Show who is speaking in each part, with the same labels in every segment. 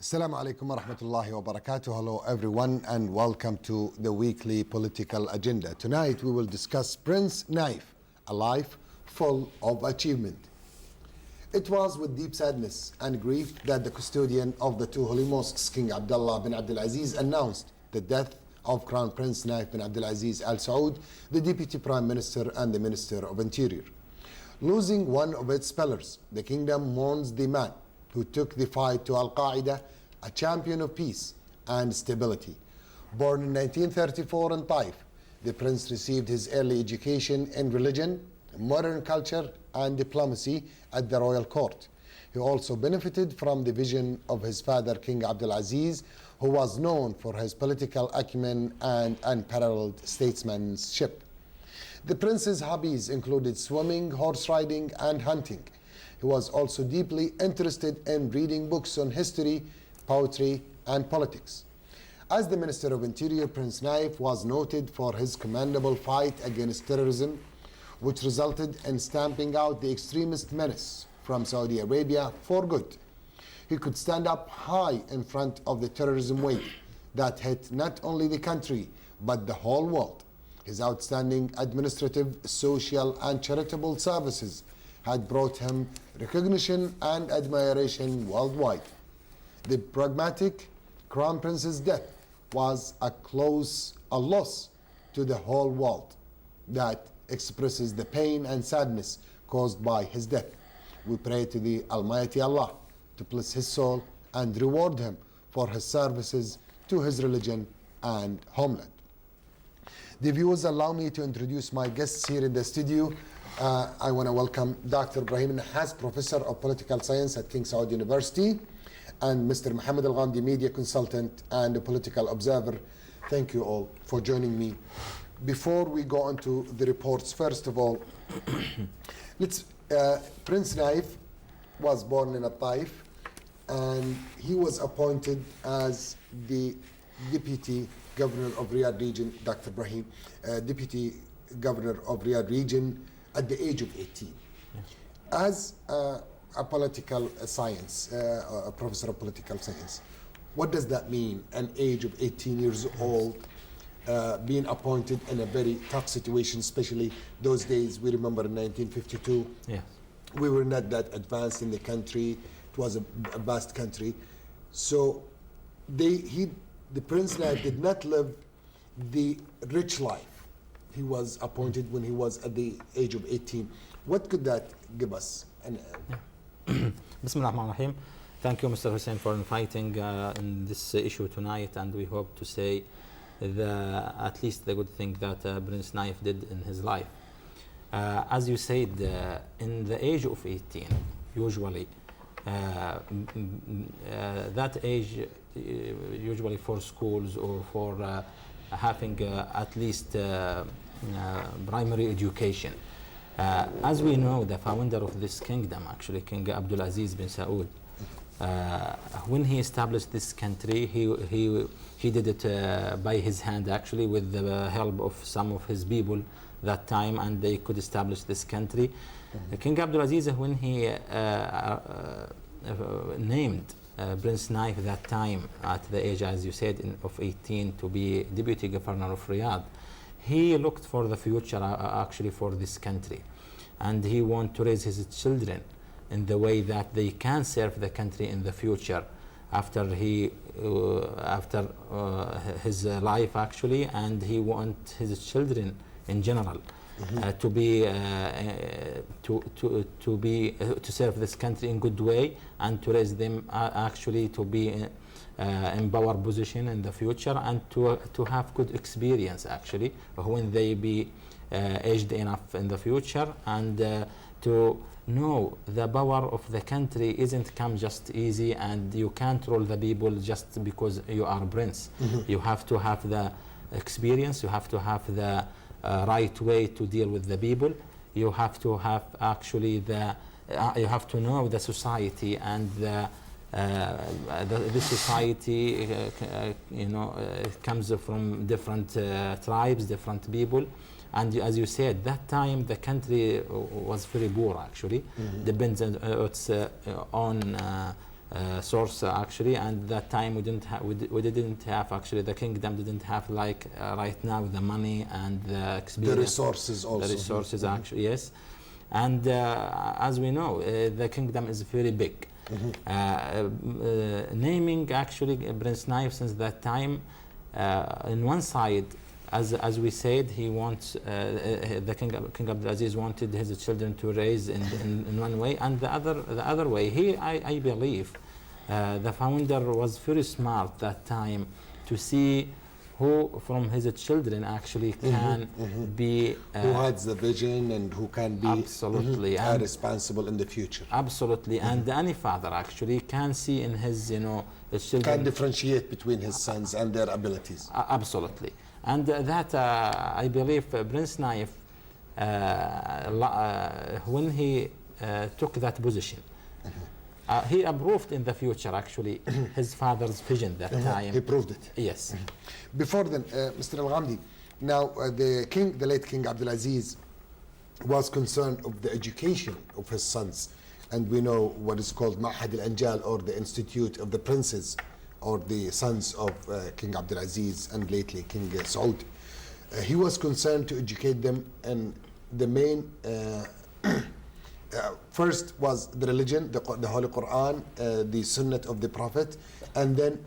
Speaker 1: Assalamu alaikum wa rahmatullahi wa barakatuh. Hello everyone and welcome to the weekly political agenda. Tonight we will discuss Prince Naif, a life full of achievement. It was with deep sadness and grief that the custodian of the two holy mosques, King Abdullah bin Abdul Aziz, announced the death of Crown Prince Naif bin Abdul Aziz Al Saud, the Deputy Prime Minister and the Minister of Interior. Losing one of its pillars, the kingdom mourns the man who took the fight to Al-Qaeda, a champion of peace and stability. Born in 1934 in Taif, the prince received his early education in religion, modern culture and diplomacy at the royal court. He also benefited from the vision of his father, King Abdul Aziz, who was known for his political acumen and unparalleled statesmanship. The prince's hobbies included swimming, horse riding and hunting. He was also deeply interested in reading books on history, poetry and politics. As the Minister of Interior, Prince Naif was noted for his commendable fight against terrorism, which resulted in stamping out the extremist menace from Saudi Arabia for good. He could stand up high in front of the terrorism wave that hit not only the country but the whole world. His outstanding administrative, social and charitable services had brought him recognition and admiration worldwide. The pragmatic Crown Prince's death was a loss to the whole world that expresses the pain and sadness caused by his death. We pray to the Almighty Allah to bless his soul and reward him for his services to his religion and homeland. The viewers, allow me to introduce my guests here in the studio. I want to welcome Dr. Ibrahim Nahas, Professor of Political Science at King Saud University, and Mr. Mohammed Al-Ghamdi, Media Consultant and a Political Observer. Thank you all for joining me. Before we go on to the reports, first of all, Prince Naif was born in Taif and he was appointed as the Deputy Governor of Riyadh Region, Dr. Ibrahim, Deputy Governor of Riyadh Region at the age of 18. Yes. As a political science, a professor of political science, what does that mean, an age of 18 years old, being appointed in a very tough situation, especially those days? We remember in 1952, yes. We were not that advanced in the country. It was a vast country. So the Prince Naif did not live the rich life. He was appointed when he was at the age of 18. What could that give us?
Speaker 2: Bismillah ar-Rahman ar-Rahim. Thank you, Mr. Hussein, for inviting in this issue tonight, and we hope to say at least the good thing that Prince Naif did in his life. As you said, in the age of 18, usually, that age, usually for schools or for having at least primary education. As we know, the founder of this kingdom, actually King Abdul Aziz bin Saud, when he established this country, he did it by his hand, actually, with the help of some of his people that time, and they could establish this country. King Abdul Aziz, when he named Prince Naif that time at the age, as you said, of 18 to be Deputy Governor of Riyadh, he looked for the future actually for this country, and he wanted to raise his children in the way that they can serve the country in the future after his life, actually, and he wants his children in general to serve this country in good way and to raise them actually to be in power position in the future, and to have good experience actually when they be aged enough in the future, and to know the power of the country isn't come just easy, and you can't rule the people just because you are prince. You have to have the experience, you have to have the right way to deal with the people. You have to have actually you have to know the society, and this society comes from different tribes, different people, and as you said, that time the country was very poor actually, depends on its own source actually, and that time we didn't have actually, the kingdom didn't have like right now the money and the experience,
Speaker 1: the resources also.
Speaker 2: The resources actually, yes. And as we know, the kingdom is very big. Naming actually Prince Naif since that time, on one side, as we said, he wants the King Abdulaziz wanted his children to raise in one way, and the other way. I believe the founder was very smart that time to see who from his children actually can be
Speaker 1: who has the vision and who can be
Speaker 2: absolutely
Speaker 1: responsible in the future.
Speaker 2: Absolutely, and any father actually can see in his his children,
Speaker 1: can differentiate between his sons and their abilities.
Speaker 2: Absolutely. And that I believe Prince Naif, when he took that position, he approved in the future actually his father's vision that time.
Speaker 1: He proved it.
Speaker 2: Yes.
Speaker 1: Before then, Mr. Al-Ghamdi, now the late King Abdulaziz was concerned of the education of his sons, and we know what is called Ma'had al-Anjal, or the Institute of the Princes, or the sons of King Abdulaziz and lately King Saud. He was concerned to educate them, and the main first was the religion, the Holy Quran, the Sunnah of the Prophet, and then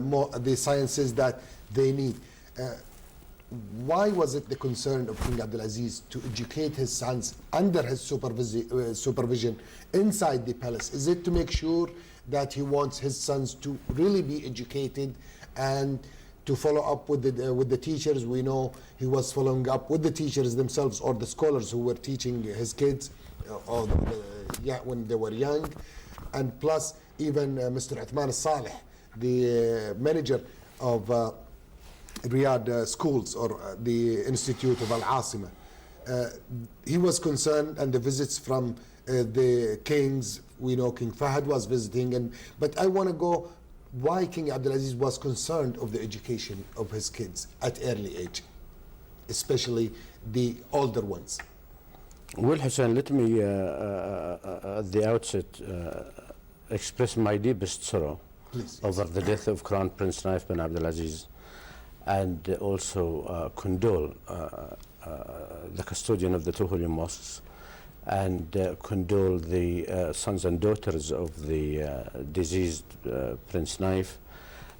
Speaker 1: more the sciences that they need. Why was it the concern of King Abdulaziz to educate his sons under his supervision inside the palace? Is it to make sure that he wants his sons to really be educated and to follow up with the teachers? We know he was following up with the teachers themselves, or the scholars who were teaching his kids when they were young, and plus even Mr. Uthman al-Saleh, the manager of Riyadh schools, or the Institute of Al-Asima. He was concerned, and the visits from the kings, we know King Fahd was visiting, but I want to go why King Abdulaziz was concerned of the education of his kids at early age, especially the older ones.
Speaker 3: Well, Hussein, let me at the outset express my deepest sorrow over the death of Crown Prince Naif bin Abdulaziz, and also condole the custodian of the two holy mosques, and condole the sons and daughters of the deceased Prince Naif,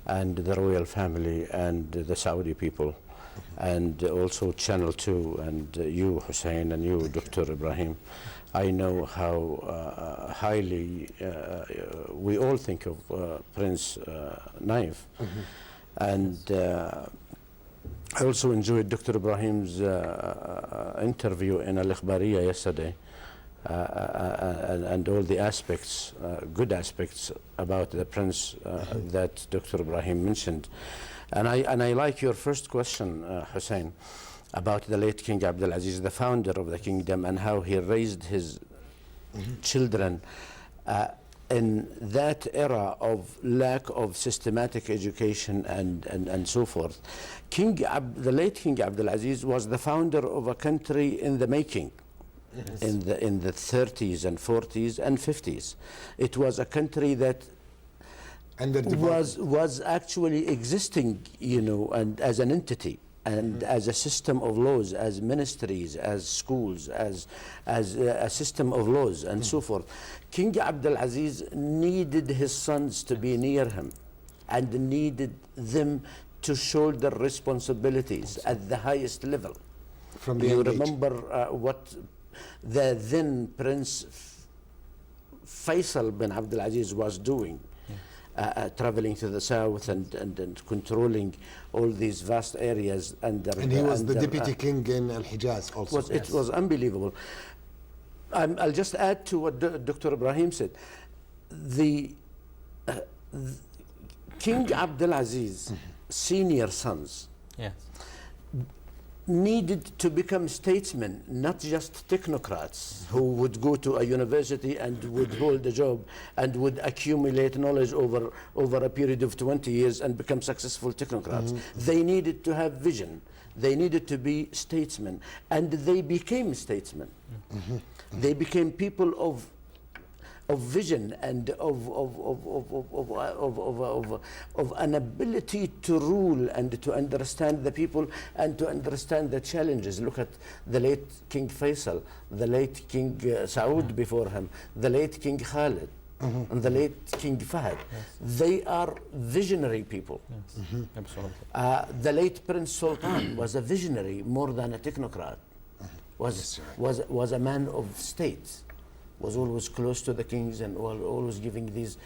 Speaker 3: and the royal family, and the Saudi people, and also Channel 2, and you, Hussein, and you, Dr. Ibrahim. I know how highly we all think of Prince Naif. And I also enjoyed Dr. Ibrahim's interview in Al-Ikhbariya yesterday, and all the aspects, good aspects about the prince that Dr. Ibrahim mentioned. And I like your first question, Hussein, about the late King Abdulaziz, the founder of the kingdom, and how he raised his children in that era of lack of systematic education and so forth. The late King Abdulaziz was the founder of a country in the making. In the 30s and 40s and 50s. It was a country that was actually existing, and as an entity, and as a system of laws, as ministries, as schools, as a system of laws, and so forth. King Abdulaziz needed his sons to be near him, and needed them to shoulder responsibilities at the highest level.
Speaker 1: From the
Speaker 3: you remember what the then Prince Faisal bin Abdulaziz was doing, traveling to the south and controlling all these vast areas. And
Speaker 1: he was the deputy king in Al-Hijaz also.
Speaker 3: It was unbelievable. I'll just add to what Dr. Ibrahim said. The King Abdulaziz senior sons needed to become statesmen, not just technocrats who would go to a university and would hold a job and would accumulate knowledge over a period of 20 years and become successful technocrats. They needed to have vision. They needed to be statesmen, and they became statesmen. They became people of vision and of an ability to rule and to understand the people and to understand the challenges. Look at the late King Faisal, the late King Saud before him, the late King Khalid, and the late King Fahd. They are visionary people.
Speaker 2: Absolutely.
Speaker 3: The late Prince Sultan was a visionary more than a technocrat. Was a man of state, was always close to the kings and always giving these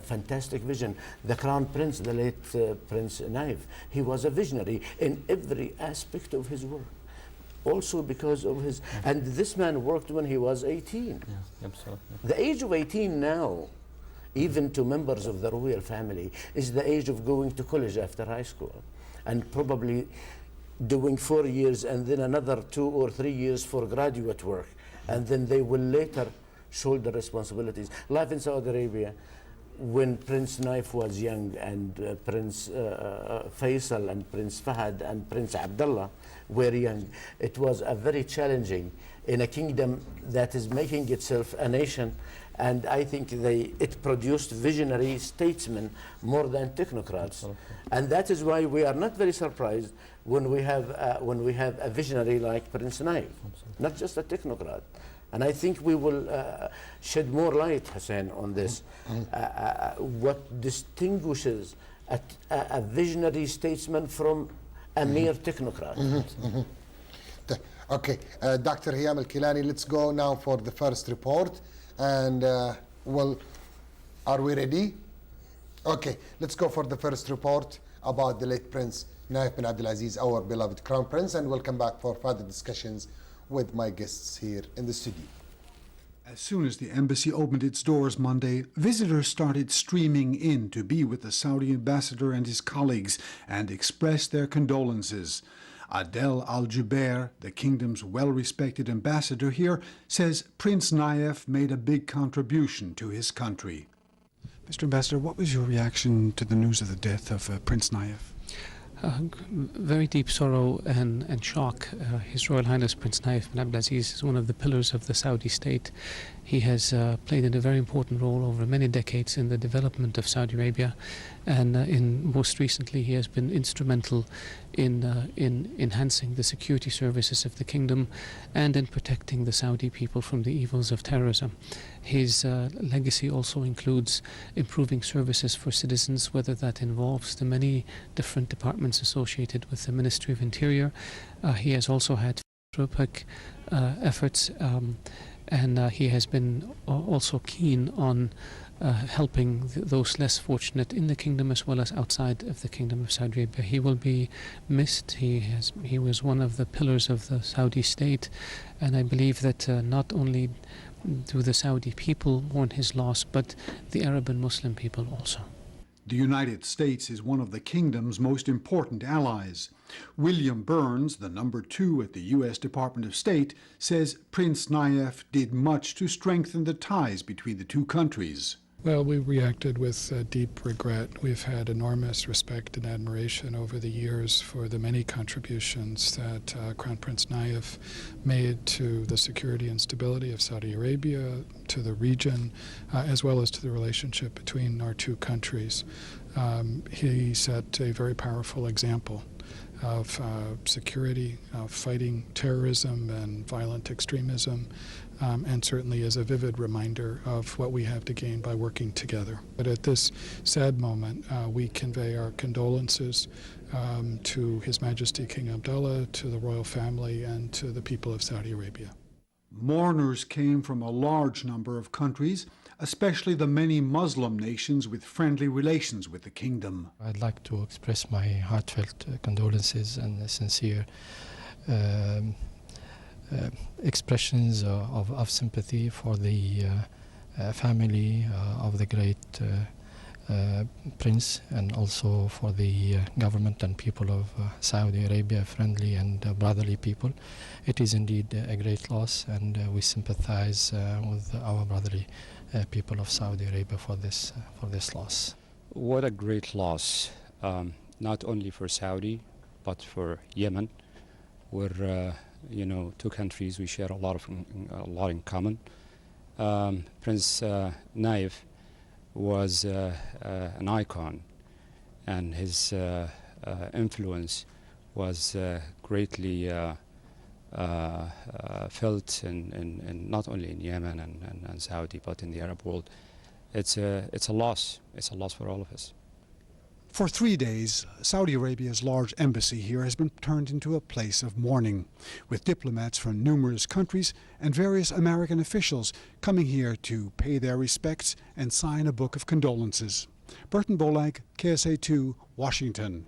Speaker 3: fantastic vision. The Crown Prince, the late Prince Naif, he was a visionary in every aspect of his work. Also because of his, and this man worked when he was 18.
Speaker 2: Yeah, absolutely.
Speaker 3: The age of 18 now, even to members of the royal family, is the age of going to college after high school, and probably doing 4 years and then another 2 or 3 years for graduate work, and then they will later shoulder responsibilities. Life in Saudi Arabia, when Prince Naif was young and Prince Faisal and Prince Fahd and Prince Abdullah were young, it was a very challenging in a kingdom that is making itself a nation, and I think it produced visionary statesmen more than technocrats.
Speaker 2: Absolutely.
Speaker 3: And that is why we are not very surprised when we have a visionary like Prince Naif, not just a technocrat. And I think we will shed more light, Hussein, on this. What distinguishes a visionary statesman from a mere technocrat.
Speaker 1: Okay, Dr. Hiyam Al-Kilani, let's go now for the first report. And well, are we ready? Okay, let's go for the first report about the late Prince Naif bin Abdulaziz, our beloved Crown Prince, and we'll come back for further discussions with my guests here in the studio.
Speaker 4: As soon as the embassy opened its doors Monday, visitors started streaming in to be with the Saudi ambassador and his colleagues and express their condolences. Adel Al-Jubair, the kingdom's well-respected ambassador here, says Prince Naif made a big contribution to his country.
Speaker 5: Mr. Ambassador, what was your reaction to the news of the death of Prince Naif?
Speaker 6: Very deep sorrow and shock. His Royal Highness Prince Naif bin Abdulaziz is one of the pillars of the Saudi state. He has played a very important role over many decades in the development of Saudi Arabia, and most recently he has been instrumental in enhancing the security services of the kingdom and in protecting the Saudi people from the evils of terrorism. His legacy also includes improving services for citizens, whether that involves the many different departments associated with the Ministry of Interior. He has also had philanthropic efforts, and he has been also keen on helping those less fortunate in the kingdom as well as outside of the Kingdom of Saudi Arabia. He will be missed. He was one of the pillars of the Saudi state, and I believe that not only do the Saudi people mourn his loss, but the Arab and Muslim people also.
Speaker 4: The United States is one of the kingdom's most important allies. William Burns, the #2 at the U.S. Department of State, says Prince Naif did much to strengthen the ties between the two countries.
Speaker 5: Well, we reacted with deep regret. We've had enormous respect and admiration over the years for the many contributions that Crown Prince Naif made to the security and stability of Saudi Arabia, to the region, as well as to the relationship between our two countries. He set a very powerful example of security, of fighting terrorism and violent extremism, and certainly is a vivid reminder of what we have to gain by working together. But at this sad moment, we convey our condolences to His Majesty King Abdullah, to the royal family, and to the people of Saudi Arabia.
Speaker 4: Mourners came from a large number of countries, especially the many Muslim nations with friendly relations with the kingdom.
Speaker 7: I'd like to express my heartfelt condolences and sincere expressions of sympathy for the family of the great prince, and also for the government and people of Saudi Arabia, friendly and brotherly people. It is indeed a great loss, and we sympathize with our brotherly people of Saudi Arabia for this loss.
Speaker 8: What a great loss, not only for Saudi, but for Yemen, where two countries, we share a lot in common. Prince Naif was an icon, and his influence was greatly felt in not only in Yemen and Saudi, but in the Arab world. It's a loss. It's a loss for all of us.
Speaker 4: For 3 days, Saudi Arabia's large embassy here has been turned into a place of mourning, with diplomats from numerous countries and various American officials coming here to pay their respects and sign a book of condolences. Burton Bolag, KSA2, Washington.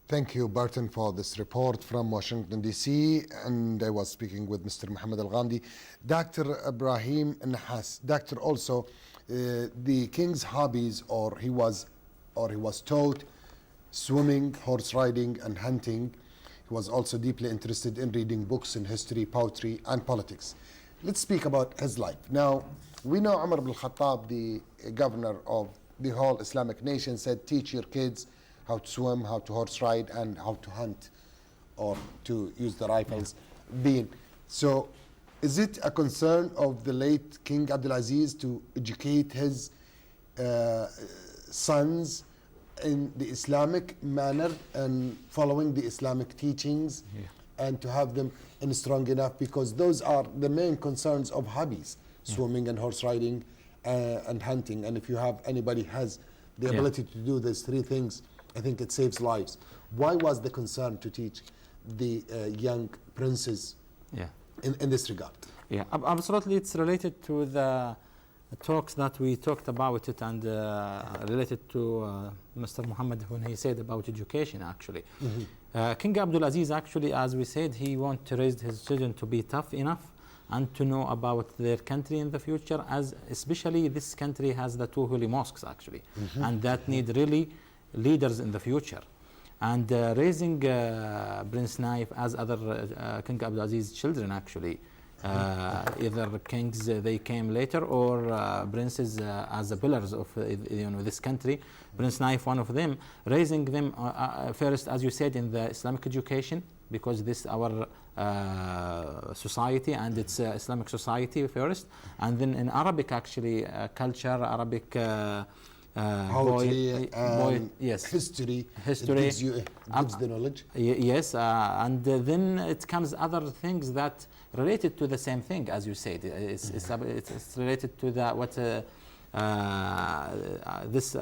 Speaker 1: Thank you, Burton, for this report from Washington, D.C. And I was speaking with Mr. Mohammed Al-Ghamdi. Dr. Ibrahim Nahas, Doctor, also the king's hobbies, or he was taught swimming, horse riding, and hunting. He was also deeply interested in reading books in history, poetry, and politics. Let's speak about his life. Now, we know Umar ibn al-Khattab, the governor of the whole Islamic nation, said, teach your kids how to swim, how to horse ride, and how to hunt, or to use the rifles. So, is it a concern of the late King Abdulaziz to educate his sons in the Islamic manner and following the Islamic teachings, and to have them strong enough, because those are the main concerns of hobbies, swimming and horse riding and hunting. And if you have anybody has the ability to do these three things, I think it saves lives. Why was the concern to teach the young princes in this regard?
Speaker 2: Yeah, absolutely. It's related to the talks that we talked about it, and related to Mr. Muhammad when he said about education, actually. King Abdulaziz, actually, as we said, he wanted to raise his children to be tough enough and to know about their country in the future, as especially this country has the two holy mosques, actually, and that need really leaders in the future. And raising Prince Naif as other King Abdulaziz's children, actually, either kings they came later, or princes as the pillars of this country. Prince Naif, one of them, raising them first, as you said, in the Islamic education, because this our society, and it's Islamic society first, and then in Arabic, actually, culture, Arabic
Speaker 1: poetry, yes, history. It gives you gives the knowledge.
Speaker 2: Yes, and then it comes other things that related to the same thing, as you said. It's related to the this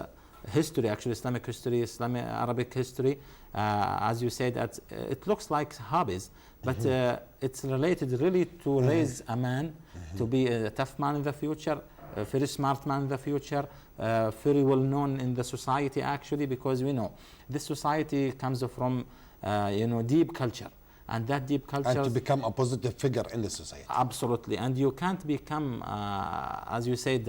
Speaker 2: history, actually, Islamic history, Islamic Arabic history. As you said, that it looks like hobbies, but it's related really to raise a man to be a tough man in the future, a very smart man in the future, very well known in the society, actually, because we know this society comes from deep culture, and that deep culture,
Speaker 1: and to become a positive figure in the society.
Speaker 2: Absolutely. And you can't become as you said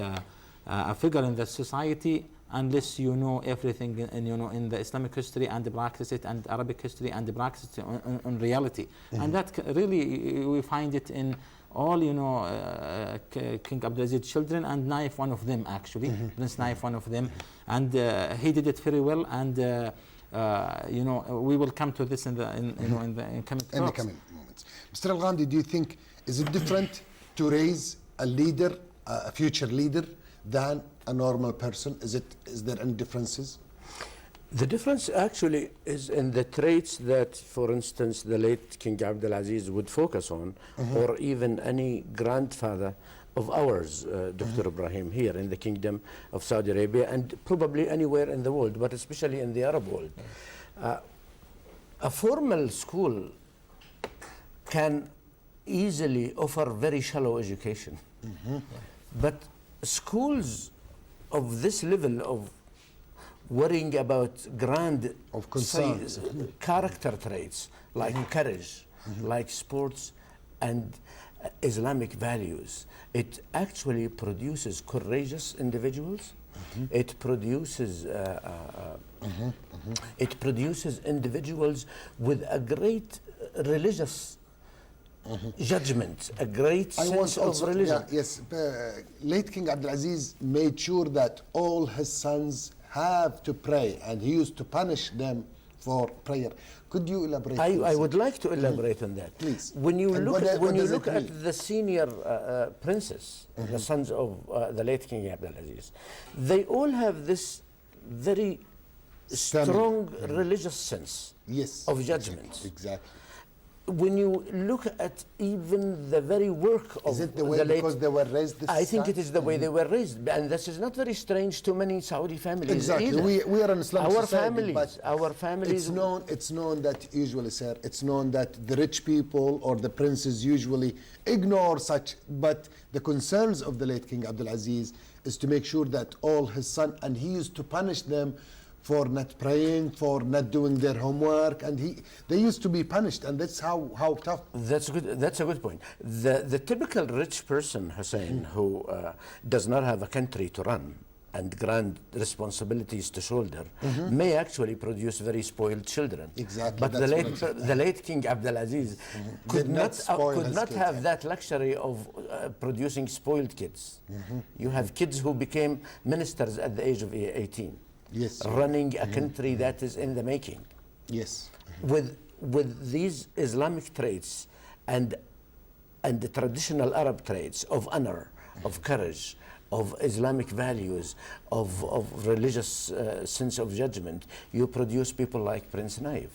Speaker 2: a figure in the society unless you know everything in the Islamic history and practice it, and Arabic history and practice it in reality. And that really we find it in all King Abdulaziz's children, and Naif one of them, actually, Prince Naif one of them, and he did it very well. And we will come to this in the coming
Speaker 1: moments. Mr. Al-Ghamdi, do you think is it different to raise a leader, a future leader, than a normal person? Is there any differences?
Speaker 3: The difference actually is in the traits that, for instance, the late King Abdulaziz would focus on, or even any grandfather of ours, Dr. Ibrahim, here in the Kingdom of Saudi Arabia, and probably anywhere in the world, but especially in the Arab world. A formal school can easily offer very shallow education, but schools of this level of worrying about grand
Speaker 1: of concerns,
Speaker 3: character traits like courage, like sports and Islamic values, it actually produces courageous individuals. It produces individuals with a great religious judgment, a great sense of religion.
Speaker 1: Late King Abdulaziz made sure that all his sons have to pray, and he used to punish them for prayer. Could you elaborate?
Speaker 3: I would like to elaborate on that.
Speaker 1: Please.
Speaker 3: When you
Speaker 1: And
Speaker 3: look,
Speaker 1: what does it
Speaker 3: at
Speaker 1: mean?
Speaker 3: the senior princes, the sons of the late King Abdulaziz, they all have this very strong religious sense of judgment.
Speaker 1: Exactly.
Speaker 3: When you look at even the very work of
Speaker 1: Is it the way because they were raised this
Speaker 3: I think
Speaker 1: time?
Speaker 3: it is the way they were raised, and this is not very strange to many Saudi families.
Speaker 1: Exactly.
Speaker 3: Either.
Speaker 1: We are an Islamic
Speaker 3: our
Speaker 1: society,
Speaker 3: families,
Speaker 1: but
Speaker 3: our families.
Speaker 1: It's known that usually, sir, it's known that the rich people or the princes usually ignore such. But the concerns of the late King Abdulaziz is to make sure that all his son, and he used to punish them for not praying, for not doing their homework, and they used to be punished, and that's how tough.
Speaker 3: That's good. That's a good point. The typical rich person, Hussein, who does not have a country to run and grand responsibilities to shoulder, may actually produce very spoiled children.
Speaker 1: Exactly.
Speaker 3: But the late King Abdulaziz could not have that luxury of producing spoiled kids. You have kids who became ministers at the age of 18.
Speaker 1: Yes.
Speaker 3: Running a country that is in the making.
Speaker 1: Yes.
Speaker 3: With these Islamic traits and the traditional Arab traits of honor, of courage, of Islamic values, of religious sense of judgment, you produce people like Prince Naif.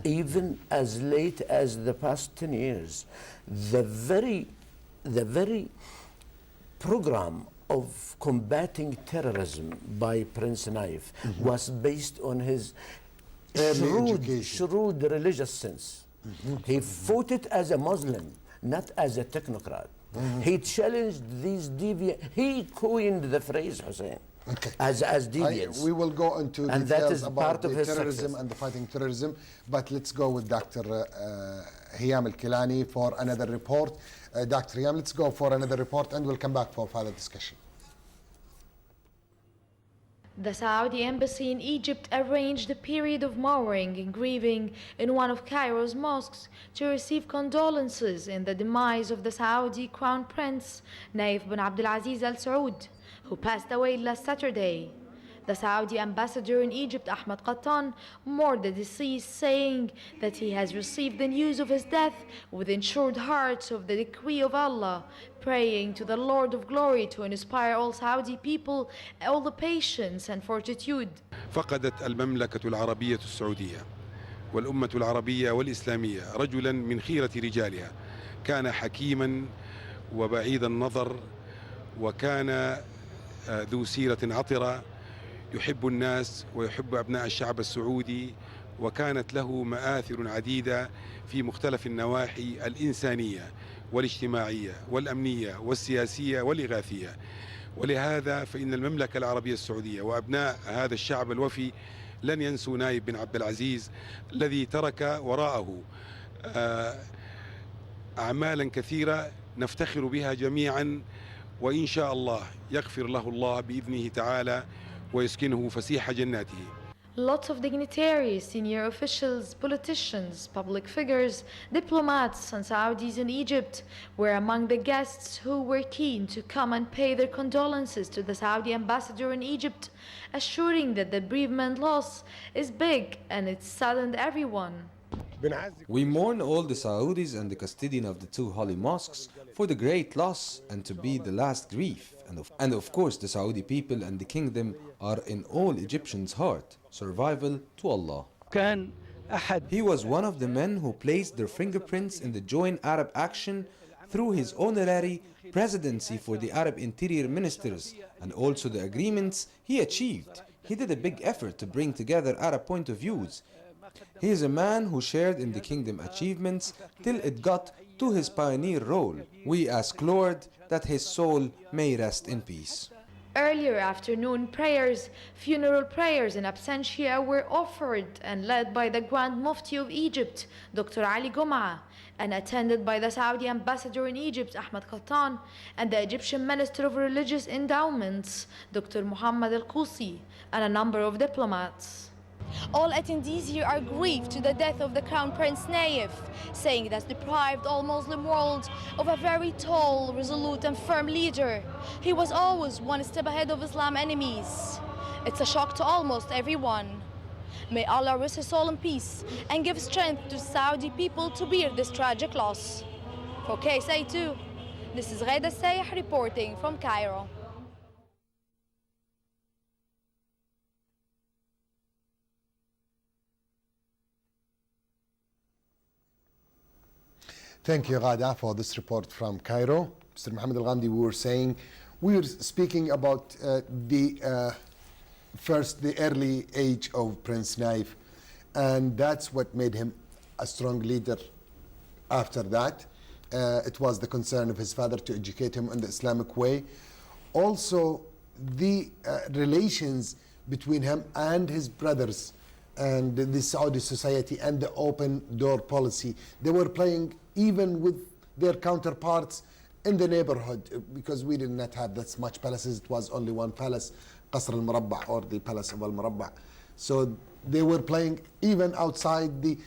Speaker 3: Even as late as the past 10 years, the very program of combating terrorism by Prince Naif was based on his shrewd religious sense. He fought it as a Muslim, not as a technocrat. He challenged these deviant. He coined the phrase, Hussein, as deviants.
Speaker 1: We will go into
Speaker 3: and
Speaker 1: details
Speaker 3: that is
Speaker 1: about
Speaker 3: part of
Speaker 1: the
Speaker 3: his
Speaker 1: terrorism
Speaker 3: success.
Speaker 1: and the fighting terrorism, but let's go with Dr. Hiyam Al-Kilani for another report. Dr. Hiyam, let's go for another report, and we'll come back for further discussion.
Speaker 9: The Saudi embassy in Egypt arranged a period of mourning and grieving in one of Cairo's mosques to receive condolences in the demise of the Saudi Crown Prince Naif bin Abdulaziz Al Saud, who passed away last Saturday. The Saudi ambassador in Egypt, Ahmed Qattan, mourned the deceased, saying that he has received the news of his death with ensured hearts of the decree of Allah, praying to the Lord of Glory to inspire all Saudi people all the patience and fortitude.
Speaker 10: فقدت المملكة العربية السعودية والأمة العربية والإسلامية رجلا من خيرة رجالها، كان حكيما وبعيد النظر، وكان ذو سيرة عطرة، يحب الناس ويحب أبناء الشعب السعودي، وكانت له مآثر عديدة في مختلف النواحي الإنسانية والاجتماعية والأمنية والسياسية والإغاثية. ولهذا فإن المملكة العربية السعودية وأبناء هذا الشعب الوفي لن ينسوا نايف بن عبد العزيز الذي ترك وراءه أعمالا كثيرة نفتخر بها جميعا، وإن شاء الله يغفر له الله بإذنه تعالى ويسكنه فسيح جناته.
Speaker 9: Lots of dignitaries, senior officials, politicians, public figures, diplomats and Saudis in Egypt were among the guests who were keen to come and pay their condolences to the Saudi ambassador in Egypt, assuring that the bereavement loss is big and it saddened everyone.
Speaker 11: We mourn all the Saudis and the custodian of the two holy mosques for the great loss and to be the last grief. And of course the Saudi people and the kingdom are in all Egyptians' heart. Survival to Allah. He was one of the men who placed their fingerprints in the Joint Arab Action through his honorary presidency for the Arab interior ministers and also the agreements he achieved. He did a big effort to bring together Arab point of views. He is a man who shared in the kingdom achievements till it got to his pioneer role. We ask Lord that his soul may rest in peace.
Speaker 9: Earlier afternoon prayers, funeral prayers in absentia were offered and led by the Grand Mufti of Egypt, Dr. Ali Jامعة, and attended by the Saudi ambassador in Egypt, Ahmed Qattan, and the Egyptian Minister of Religious Endowments, Dr. Muhammad Al-Qusi, and a number of diplomats. All attendees here are grieved to the death of the Crown Prince Naif, saying it has deprived all Muslim world of a very tall, resolute and firm leader. He was always one step ahead of Islam enemies.
Speaker 12: It's a shock to almost everyone. May Allah rest his soul in peace and give strength to Saudi people to bear this tragic loss. For KSA2, this is Ghayda Sayah reporting from Cairo.
Speaker 1: Thank you, Ghada, for this report from Cairo. Mr. Mohammed Al-Ghamdi, we were speaking about the early age of Prince Naif, and that's what made him a strong leader. After that, it was the concern of his father to educate him in the Islamic way. Also, the relations between him and his brothers and the Saudi society and the open door policy. They were playing even with their counterparts in the neighborhood, because we did not have that much palaces. It was only one palace, Qasr al-Murabba, or the Palace of al-Murabba. So they were playing even outside the...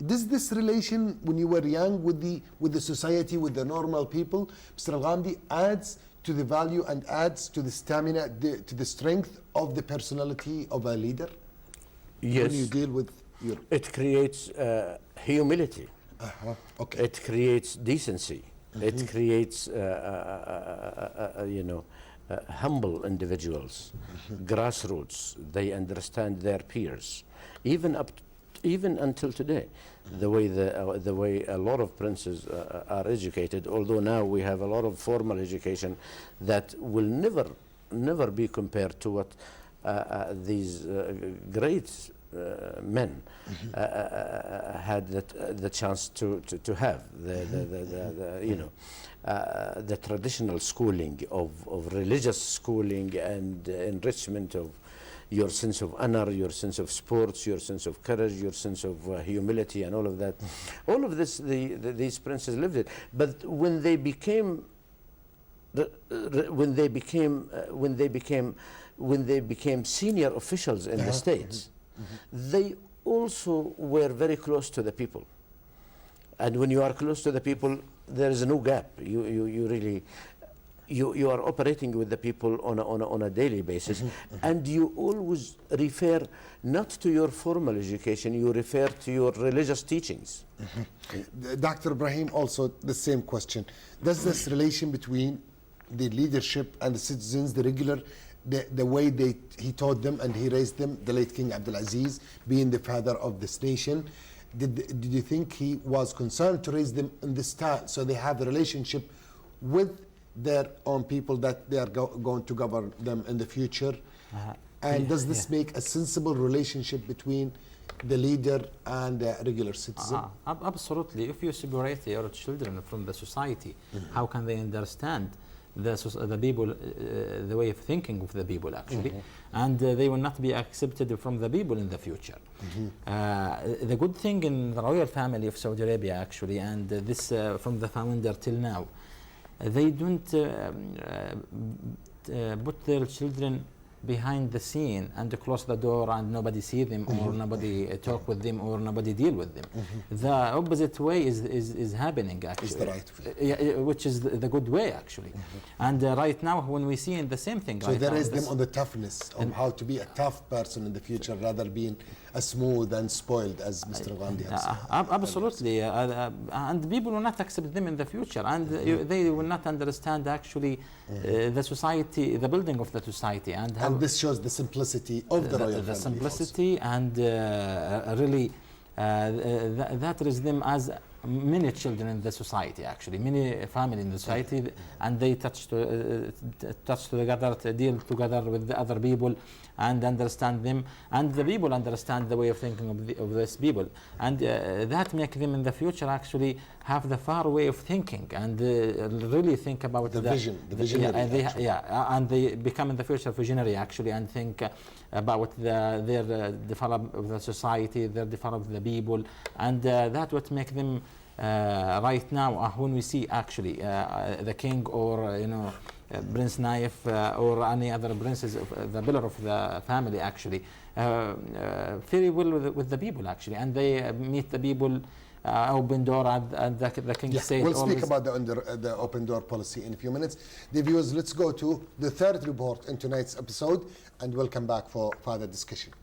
Speaker 1: Does this relation, when you were young, with the society, with the normal people, Mr. Al-Ghamdi, adds to the value and adds to the stamina, to the strength of the personality of a leader?
Speaker 3: Yes.
Speaker 1: When you deal with your...
Speaker 3: It creates humility.
Speaker 1: Okay.
Speaker 3: It creates decency. It creates, humble individuals, grassroots. They understand their peers, even until today. The way a lot of princes are educated, although now we have a lot of formal education that will never be compared to what these great men had the chance to have the traditional schooling of religious schooling and enrichment of your sense of honor, your sense of sports, your sense of courage, your sense of humility, and all of that. All of this, these princes lived it. But when they became senior officials in the states, they also were very close to the people. And when you are close to the people, there is no gap. You are operating with the people on a daily basis, and you always refer not to your formal education, you refer to your religious teachings.
Speaker 1: Dr. Ibrahim, also the same question. Does this relation between the leadership and the citizens, the way he taught them and he raised them, the late King Abdulaziz being the father of this nation, did you think he was concerned to raise them in this style so they have a relationship with their own people, that they are going to govern them in the future? And does this make a sensible relationship between the leader and the regular citizen?
Speaker 2: Absolutely. If you separate your children from the society, how can they understand the people, the way of thinking of the people actually, and they will not be accepted from the people in the future. The good thing in the royal family of Saudi Arabia actually, and this from the founder till now, they don't put their children behind the scene and close the door and nobody see them or nobody talk with them or nobody deal with them. The opposite way is happening actually.
Speaker 1: Is the right way.
Speaker 2: Yeah, which is the good way actually. And right now when we see in the same thing.
Speaker 1: So there is them on the toughness of how to be a tough person in the future rather being as smooth and spoiled as Mr. Gandhi has.
Speaker 2: Absolutely. And people will not accept them in the future, and they will not understand actually the society, the building of the society, and how
Speaker 1: this shows the simplicity of the royal family.
Speaker 2: The simplicity also. And really that is them as many children in the society actually, many family in the society, and they touch together, to deal together with the other people and understand them, and the people understand the way of thinking of these people, and that make them in the future actually have the far way of thinking and really think about
Speaker 1: the vision, the visionary.
Speaker 2: And they become in the future visionary actually, and think about their develop of the society, their develop of the people, and that would make them right now when we see actually the king or Prince Naif or any other princes, the pillar of the family actually, very well with the people actually, and they meet the people open door at the King State.
Speaker 1: We'll speak
Speaker 2: always.
Speaker 1: about the open door policy in a few minutes. The viewers, let's go to the third report in tonight's episode, and we'll come back for further discussion.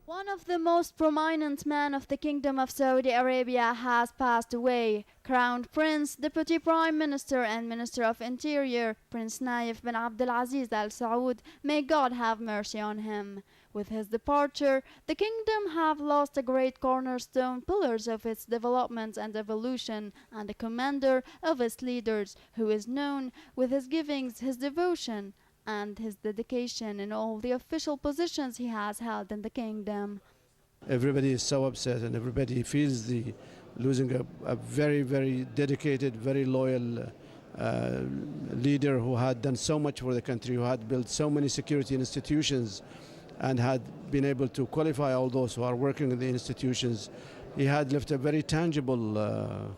Speaker 13: One of the most prominent men of the Kingdom of Saudi Arabia has passed away. Crown Prince, Deputy Prime Minister and Minister of Interior, Prince Naif bin Abdulaziz Al Saud, may God have mercy on him. With his departure, the kingdom have lost a great cornerstone pillars of its development and evolution, and a commander of its leaders, who is known with his givings, his devotion, and his dedication in all the official positions he has held in the kingdom.
Speaker 14: Everybody is so upset, and everybody feels the losing a very, very dedicated, very loyal leader who had done so much for the country, who had built so many security institutions and had been able to qualify all those who are working in the institutions. He had left a very tangible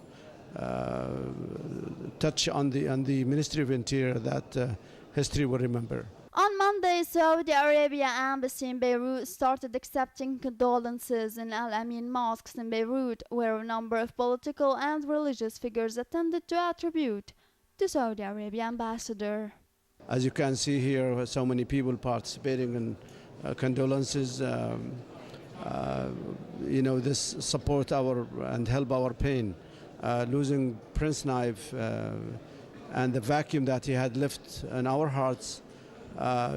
Speaker 14: touch on the Ministry of Interior that history will remember.
Speaker 13: On Monday, Saudi Arabia Embassy in Beirut started accepting condolences in Al Amin mosques in Beirut, where a number of political and religious figures attended to attribute to Saudi Arabia ambassador.
Speaker 14: As you can see here, so many people participating in condolences. This support and help our pain. Losing Prince Naif and the vacuum that he had left in our hearts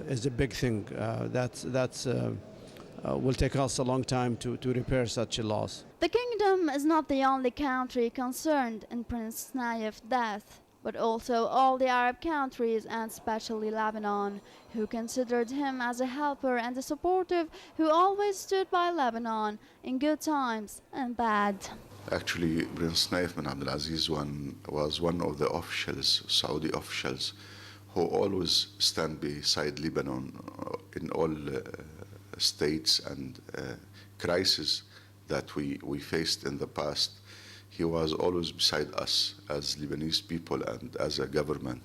Speaker 14: is a big thing. That will take us a long time to repair such a loss.
Speaker 13: The kingdom is not the only country concerned in Prince Naif's death, but also all the Arab countries, and especially Lebanon, who considered him as a helper and a supportive who always stood by Lebanon in good times and bad.
Speaker 15: Actually, Prince Naif bin Abdulaziz was one of the officials, Saudi officials, who always stand beside Lebanon in all states and crises that we faced in the past. He was always beside us as Lebanese people and as a government,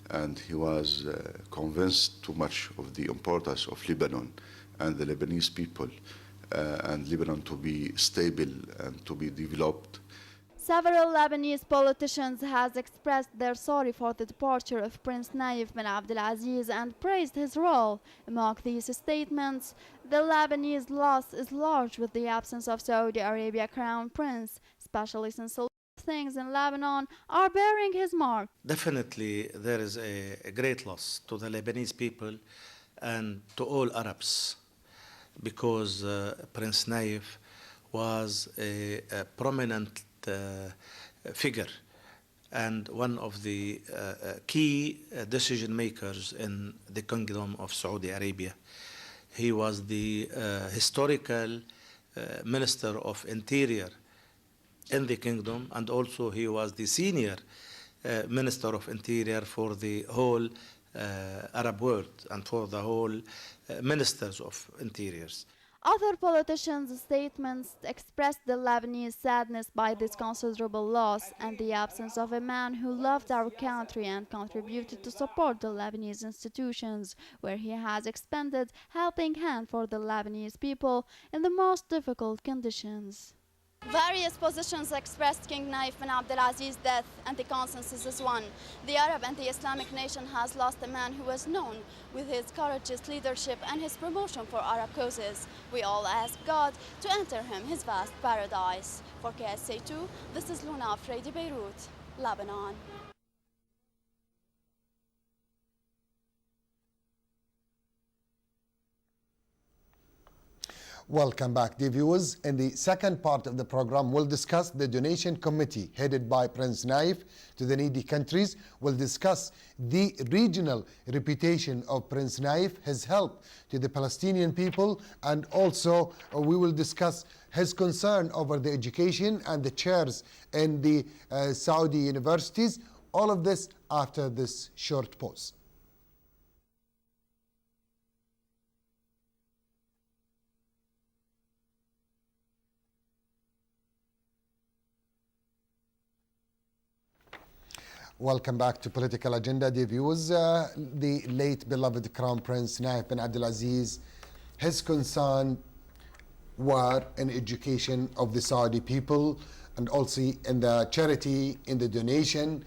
Speaker 15: and he was convinced too much of the importance of Lebanon and the Lebanese people and Lebanon to be stable and to be developed.
Speaker 13: Several Lebanese politicians has expressed their sorry for the departure of Prince Naif bin Abdulaziz and praised his role. Among these statements, the Lebanese loss is large with the absence of Saudi Arabia Crown Prince, especially since a lot of things in Lebanon are bearing his mark.
Speaker 16: Definitely there is a great loss to the Lebanese people and to all Arabs, because Prince Naif was a prominent figure and one of the key decision makers in the Kingdom of Saudi Arabia. He was the historical Minister of Interior in the kingdom, and also he was the senior Minister of Interior for the whole Arab world and for the whole ministers of interiors.
Speaker 13: Other politicians' statements expressed the Lebanese sadness by this considerable loss and the absence of a man who loved our country and contributed to support the Lebanese institutions, where he has expended helping hand for the Lebanese people in the most difficult conditions. Various positions expressed King Naif bin Abdulaziz's death, and the consensus is one. The Arab and the Islamic nation has lost a man who was known with his courageous leadership and his promotion for Arab causes. We all ask God to enter him his vast paradise. For KSA2, this is Luna Fredi, Beirut, Lebanon.
Speaker 1: Welcome back, dear viewers. In the second part of the program, we'll discuss the donation committee headed by Prince Naif to the needy countries. We'll discuss the regional reputation of Prince Naif, his help to the Palestinian people, and also we will discuss his concern over the education and the chairs in the Saudi universities. All of this after this short pause. Welcome back to Political Agenda, dear viewers. The late beloved Crown Prince Naif bin Abdulaziz, his concern were in education of the Saudi people, and also in the charity, in the donation.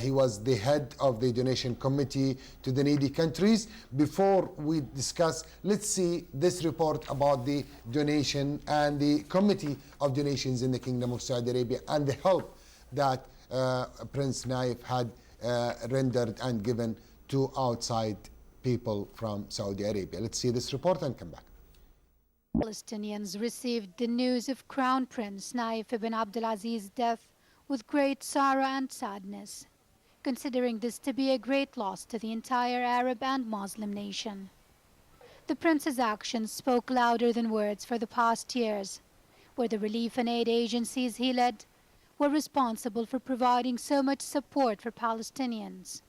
Speaker 1: He was the head of the donation committee to the needy countries. Before we discuss, let's see this report about the donation and the committee of donations in the Kingdom of Saudi Arabia and the help that Prince Naif had rendered and given to outside people from Saudi Arabia. Let's see this report and come back.
Speaker 17: Palestinians received the news of Crown Prince Naif ibn Abdulaziz's death with great sorrow and sadness, considering this to be a great loss to the entire Arab and Muslim nation. The prince's actions spoke louder than words for the past years, where the relief and aid agencies he led were responsible for providing so much support for Palestinians.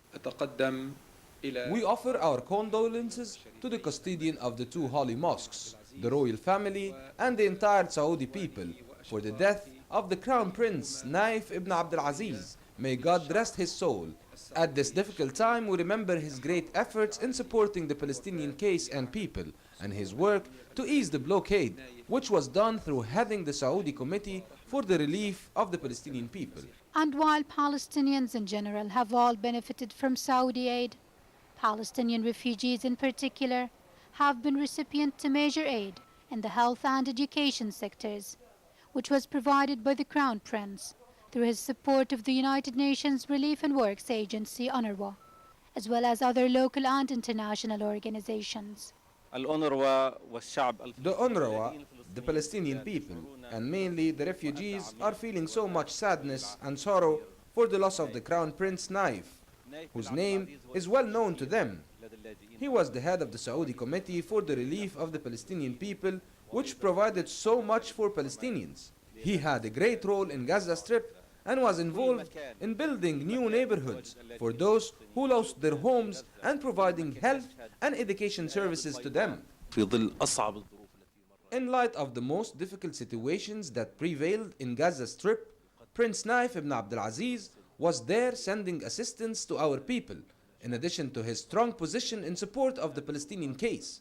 Speaker 11: We offer our condolences to the custodian of the two holy mosques, the royal family, and the entire Saudi people for the death of the Crown Prince Naif ibn Abdulaziz. May God rest his soul. At this difficult time, we remember his great efforts in supporting the Palestinian case and people, and his work to ease the blockade, which was done through heading the Saudi Committee for the relief of the Palestinian people.
Speaker 17: And while Palestinians in general have all benefited from Saudi aid, Palestinian refugees in particular have been recipient to major aid in the health and education sectors, which was provided by the Crown Prince through his support of the United Nations Relief and Works Agency, UNRWA, as well as other local and international organizations.
Speaker 11: The UNRWA, the Palestinian people, and mainly the refugees, are feeling so much sadness and sorrow for the loss of the Crown Prince Naif, whose name is well known to them. He was the head of the Saudi Committee for the relief of the Palestinian people, which provided so much for Palestinians. He had a great role in Gaza Strip and was involved in building new neighborhoods for those who lost their homes and providing health and education services to them. In light of the most difficult situations that prevailed in Gaza Strip, Prince Naif ibn Abdulaziz was there sending assistance to our people, in addition to his strong position in support of the Palestinian case.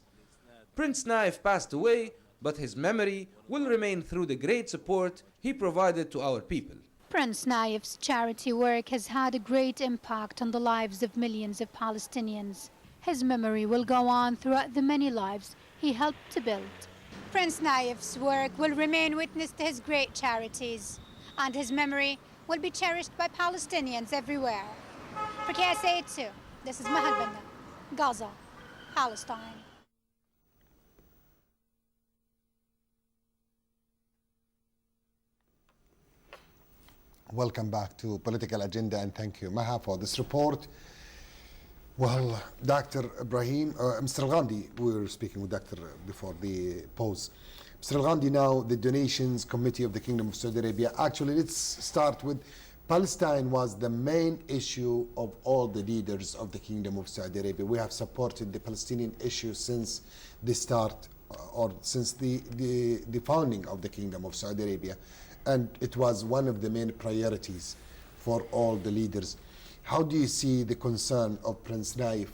Speaker 11: Prince Naif passed away, but his memory will remain through the great support he provided to our people.
Speaker 17: Prince Naif's charity work has had a great impact on the lives of millions of Palestinians. His memory will go on throughout the many lives he helped to build. Prince Naif's work will remain witness to his great charities, and his memory will be cherished by Palestinians everywhere. For KSA 2, this is Mahal Banda, Gaza, Palestine.
Speaker 1: Welcome back to Political Agenda, and thank you, Maha, for this report. Well, Dr. Ibrahim, Mr. Al-Ghamdi, we were speaking with Dr. before the pause. Mr. Al-Ghamdi, now the Donations Committee of the Kingdom of Saudi Arabia. Actually, let's start with Palestine was the main issue of all the leaders of the Kingdom of Saudi Arabia. We have supported the Palestinian issue since the start, or since the founding of the Kingdom of Saudi Arabia. And it was one of the main priorities for all the leaders. How do you see the concern of Prince Naif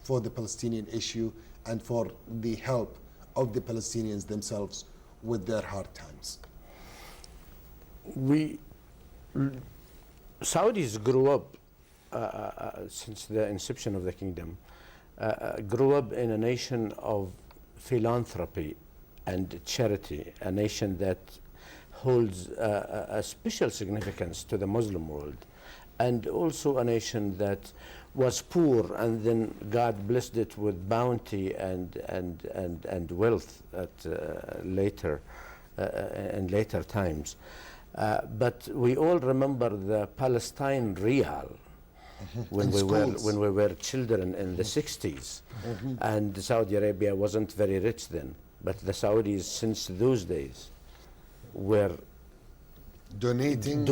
Speaker 1: for the Palestinian issue and for the help of the Palestinians themselves with their hard times?
Speaker 3: Saudis grew up, since the inception of the kingdom, grew up in a nation of philanthropy and charity, a nation that holds a special significance to the Muslim world, and also a nation that was poor and then God blessed it with bounty and wealth at later in later times. But we all remember the Palestine Real when we were children in the 60s, and Saudi Arabia wasn't very rich then, but the Saudis since those days were
Speaker 1: donating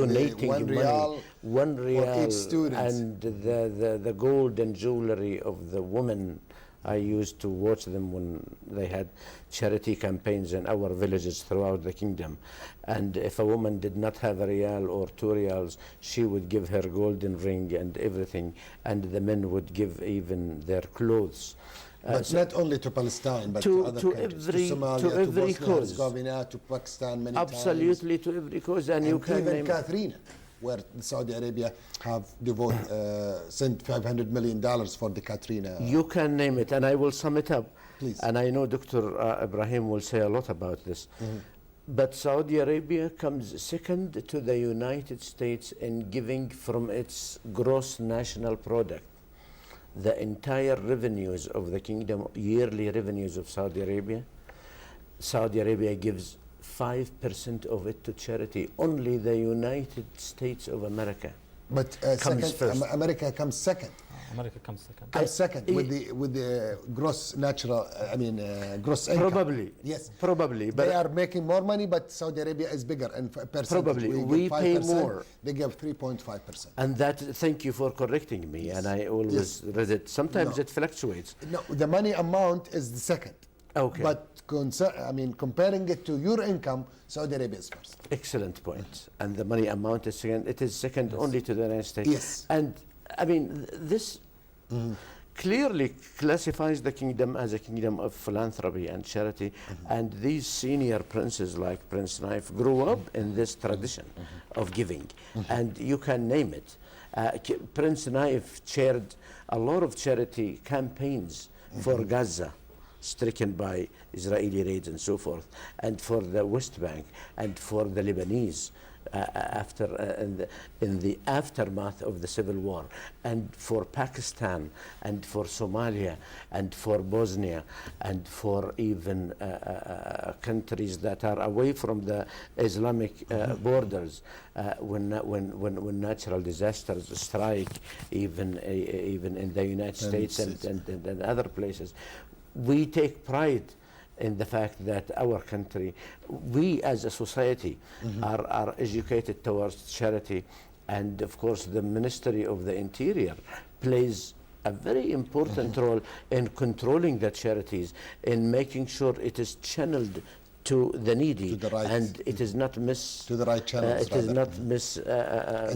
Speaker 3: one real
Speaker 1: for each student.
Speaker 3: And the gold and jewelry of the women. I used to watch them when they had charity campaigns in our villages throughout the kingdom. And if a woman did not have a real or 2 reals, she would give her golden ring and everything, and the men would give even their clothes.
Speaker 1: But not only to Palestine, but to other countries, to Somalia, to
Speaker 3: every
Speaker 1: Bosnia
Speaker 3: cause.
Speaker 1: Herzegovina, to Pakistan many
Speaker 3: Absolutely,
Speaker 1: times.
Speaker 3: to every cause, and you can
Speaker 1: even
Speaker 3: name
Speaker 1: Katrina, where Saudi Arabia have sent $500 million for the Katrina.
Speaker 3: You can name it, and I will sum it up.
Speaker 1: Please.
Speaker 3: And I know Dr. Ibrahim will say a lot about this. But Saudi Arabia comes second to the United States in giving from its gross national product. The entire revenues of the kingdom, yearly revenues of Saudi Arabia gives 5% of it to charity. Only the United States of America
Speaker 1: But
Speaker 3: comes first.
Speaker 1: America comes second.
Speaker 2: America comes second.
Speaker 1: Comes second with the gross natural, gross income.
Speaker 3: Probably.
Speaker 1: Yes.
Speaker 3: Probably. But
Speaker 1: they are making more money, but Saudi Arabia is bigger in percentage.
Speaker 3: Probably. We pay more.
Speaker 1: They give 3.5%.
Speaker 3: And that, thank you for correcting me, and I always read it. Sometimes it fluctuates.
Speaker 1: No, the money amount is the second.
Speaker 3: Okay.
Speaker 1: But comparing it to your income, Saudi Arabia is first.
Speaker 3: Excellent point. And the money amount is second. It is second only to the United States.
Speaker 1: Yes.
Speaker 3: And I mean, this clearly classifies the kingdom as a kingdom of philanthropy and charity. And these senior princes like Prince Naif grew up in this tradition of giving. And you can name it. Prince Naif chaired a lot of charity campaigns for Gaza, stricken by Israeli raids and so forth, and for the West Bank, and for the Lebanese in the aftermath of the civil war, and for Pakistan, and for Somalia, and for Bosnia, and for even countries that are away from the Islamic borders, when natural disasters strike, even in the United States and other places. We take pride in the fact that our country, we as a society, are educated towards charity. And of course, the Ministry of the Interior plays a very important role in controlling the charities, in making sure it is channeled to the needy, and it is not
Speaker 1: to the right channels.
Speaker 3: It is not and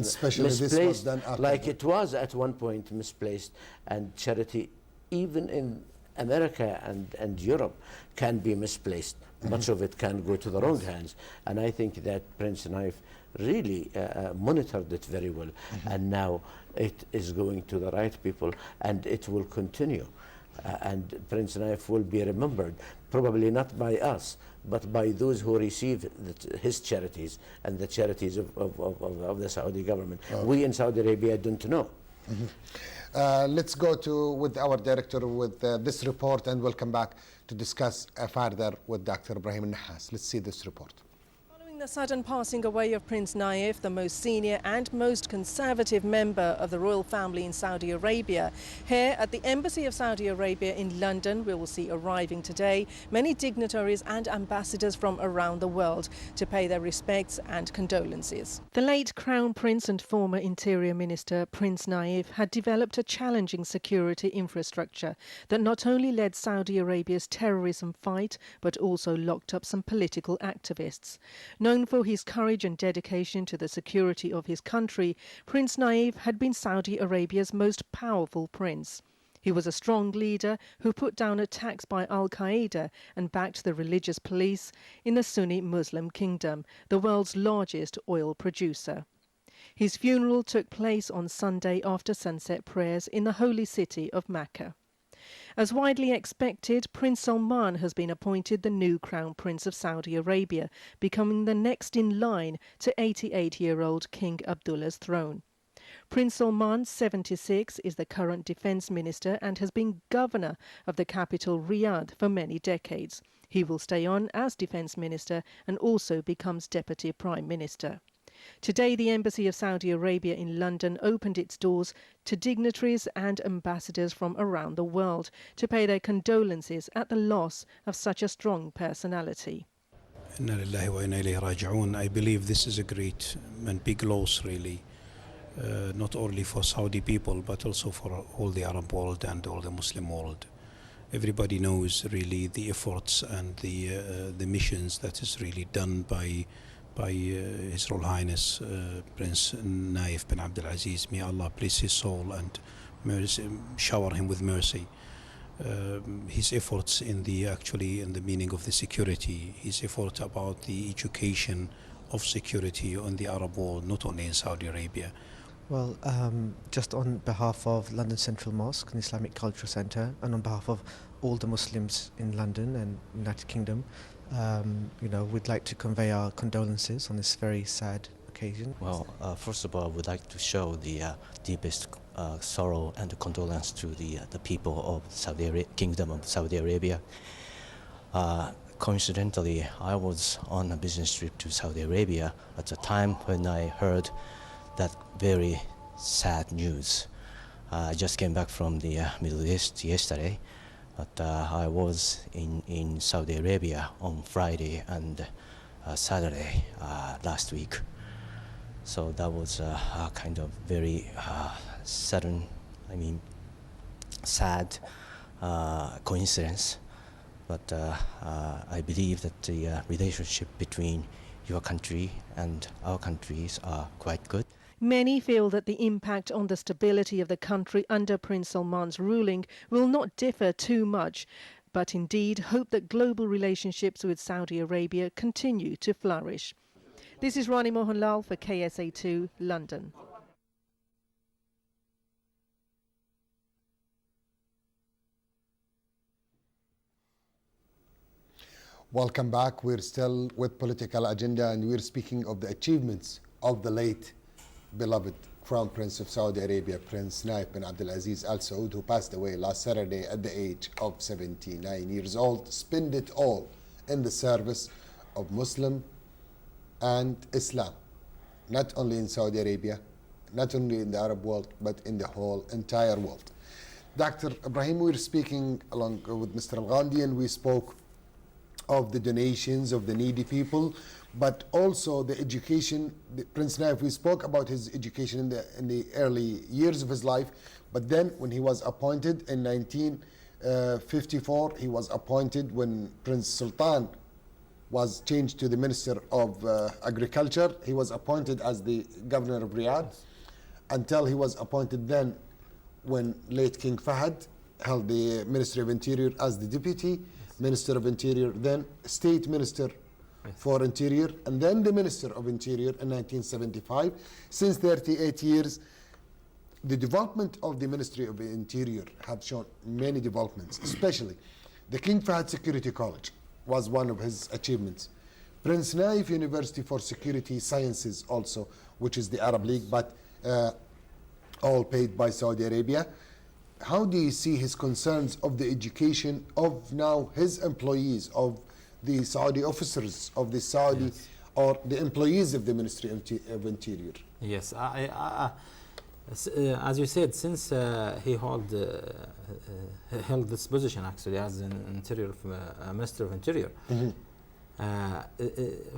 Speaker 3: especially misplaced,
Speaker 1: this was done after
Speaker 3: like it was at one point misplaced. And charity, even in America and Europe, can be misplaced. Much of it can go to the wrong hands. And I think that Prince Naif really monitored it very well. And now it is going to the right people, and it will continue. And Prince Naif will be remembered, probably not by us, but by those who receive his charities and the charities of the Saudi government. We in Saudi Arabia don't know.
Speaker 1: Let's go with our director with this report, and we'll come back to discuss further with Dr. Ibrahim Nahas. Let's see this report.
Speaker 18: The sudden passing away of Prince Naif, the most senior and most conservative member of the royal family in Saudi Arabia. Here at the Embassy of Saudi Arabia in London, we will see arriving today many dignitaries and ambassadors from around the world to pay their respects and condolences. The late Crown Prince and former Interior Minister Prince Naif had developed a challenging security infrastructure that not only led Saudi Arabia's terrorism fight, but also locked up some political activists. Known for his courage and dedication to the security of his country, Prince Naif had been Saudi Arabia's most powerful prince. He was a strong leader who put down attacks by Al-Qaeda and backed the religious police in the Sunni Muslim kingdom, the world's largest oil producer. His funeral took place on Sunday after sunset prayers in the holy city of Mecca. As widely expected, Prince Salman has been appointed the new Crown Prince of Saudi Arabia, becoming the next in line to 88-year-old King Abdullah's throne. Prince Salman, 76, is the current defence minister and has been governor of the capital Riyadh for many decades. He will stay on as defence minister and also becomes deputy prime minister. Today, the Embassy of Saudi Arabia in London opened its doors to dignitaries and ambassadors from around the world to pay their condolences at the loss of such a strong personality.
Speaker 19: I believe this is a great and big loss, really, not only for Saudi people, but also for all the Arab world and all the Muslim world. Everybody knows, really, the efforts and the missions that is really done by His Royal Highness Prince Naif bin Abdul Aziz. May Allah bless his soul and shower him with mercy. his efforts in the meaning of the security, his effort about the education of security on the Arab world, not only in Saudi Arabia.
Speaker 20: Well, just on behalf of London Central Mosque and Islamic Cultural Centre, and on behalf of all the Muslims in London and United Kingdom, we'd like to convey our condolences on this very sad occasion.
Speaker 21: Well, first of all, I would like to show the deepest sorrow and condolence to the people of Kingdom of Saudi Arabia. Coincidentally, I was on a business trip to Saudi Arabia at the time when I heard that very sad news. I just came back from the Middle East yesterday, but I was in Saudi Arabia on Friday and Saturday last week. So that was a kind of very sudden, sad coincidence. But I believe that the relationship between your country and our countries are quite good.
Speaker 18: Many feel that the impact on the stability of the country under Prince Salman's ruling will not differ too much, but indeed hope that global relationships with Saudi Arabia continue to flourish. This is Rani Mohanlal for KSA2, London.
Speaker 1: Welcome back. We're still with Political Agenda, and we're speaking of the achievements of the late beloved Crown Prince of Saudi Arabia, Prince Naif bin Abdulaziz Al Saud, who passed away last Saturday at the age of 79 years old. Spent it all in the service of Muslim and Islam, not only in Saudi Arabia, not only in the Arab world, but in the whole entire world. Dr. Ibrahim, we were speaking along with Mr. Al-Ghandi, and we spoke of the donations of the needy people, but also the education. Prince Naif, we spoke about his education in the early years of his life, but then when he was appointed in 1954, he was appointed when Prince Sultan was changed to the Minister of Agriculture. He was appointed as the Governor of Riyadh until he was appointed then when late King Fahd held the Ministry of Interior as the Deputy Minister of Interior, then State Minister for Interior, and then the Minister of Interior in 1975. Since 38 years, the development of the Ministry of Interior have shown many developments, especially the King Fahd Security College was one of his achievements. Prince Naif University for Security Sciences also, which is the Arab League, but all paid by Saudi Arabia. How do you see his concerns of the education of now his employees, of the Saudi officers, of the Saudi, yes, or the employees of the Ministry of Interior?
Speaker 2: Yes, as you said, since he held this position actually as an Minister of Interior,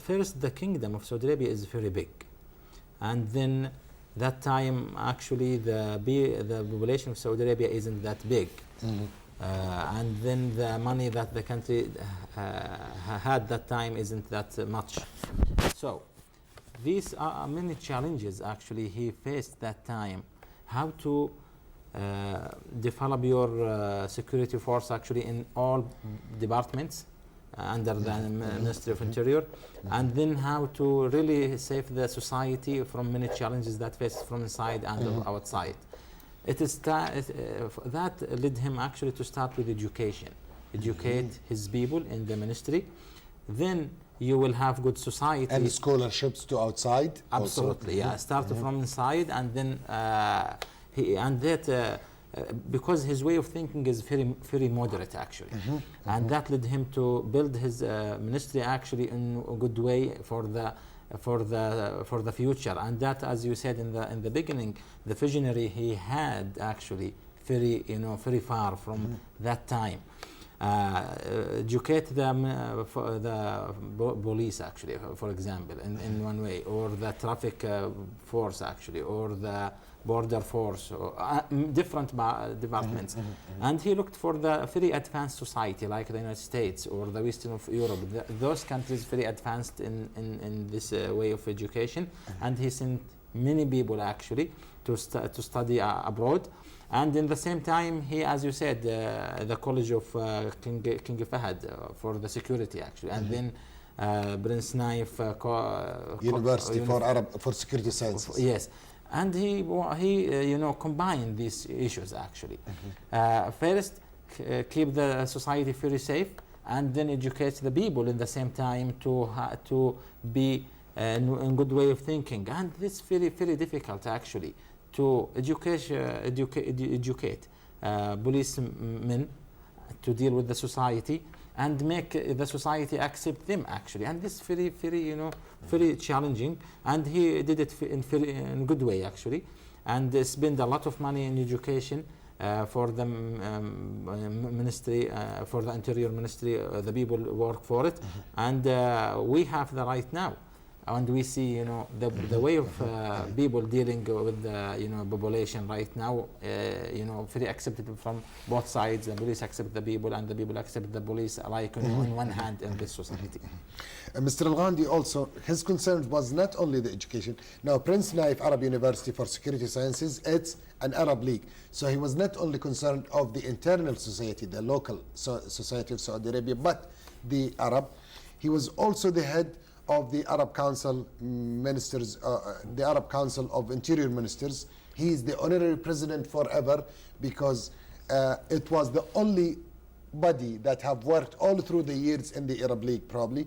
Speaker 2: first the Kingdom of Saudi Arabia is very big, and then that time actually the population of Saudi Arabia isn't that big, and then the money that the country had that time isn't that much. So these are many challenges actually he faced that time. How to develop your security force actually in all departments under the Ministry of Interior, and then how to really save the society from many challenges that face from inside and outside. It is that led him actually to start with education, educate his people in the ministry. Then you will have good society.
Speaker 1: And scholarships to outside?
Speaker 2: Absolutely, yeah. Start from inside, and then because his way of thinking is very moderate actually, and that led him to build his ministry actually in a good way for the future. And that, as you said in the beginning, the visionary he had actually very far from that time. Educate the police actually, for example, in one way, or the traffic force actually, or the border force, or different departments. And he looked for the very advanced society like the United States or the Western of Europe. Those countries very advanced in this way of education, and he sent many people actually to study abroad. And in the same time, he, as you said, the College of King Fahad for the security actually, and then Prince Naif
Speaker 1: University for Arab for Security Sciences.
Speaker 2: Yes, and he combined these issues actually. First, keep the society very safe, and then educate the people in the same time to be in good way of thinking. And this very difficult actually to educate policemen to deal with the society and make the society accept them actually, and this very challenging, and he did it in good way actually, and spend a lot of money in education for the ministry, for the interior ministry, the people work for it, and we have the right now. And we see, the way of people dealing with the, population right now, very acceptable from both sides. The police accept the people, and the people accept the police, like in one hand in this society.
Speaker 1: Mr. Al-Ghandi also, his concern was not only the education. Now, Prince Naif Arab University for Security Sciences, it's an Arab league. So he was not only concerned of the internal society, the local society of Saudi Arabia, but the Arab. He was also the head of the Arab Council Ministers, the Arab Council of Interior Ministers. He is the honorary president forever because it was the only body that have worked all through the years in the Arab League probably.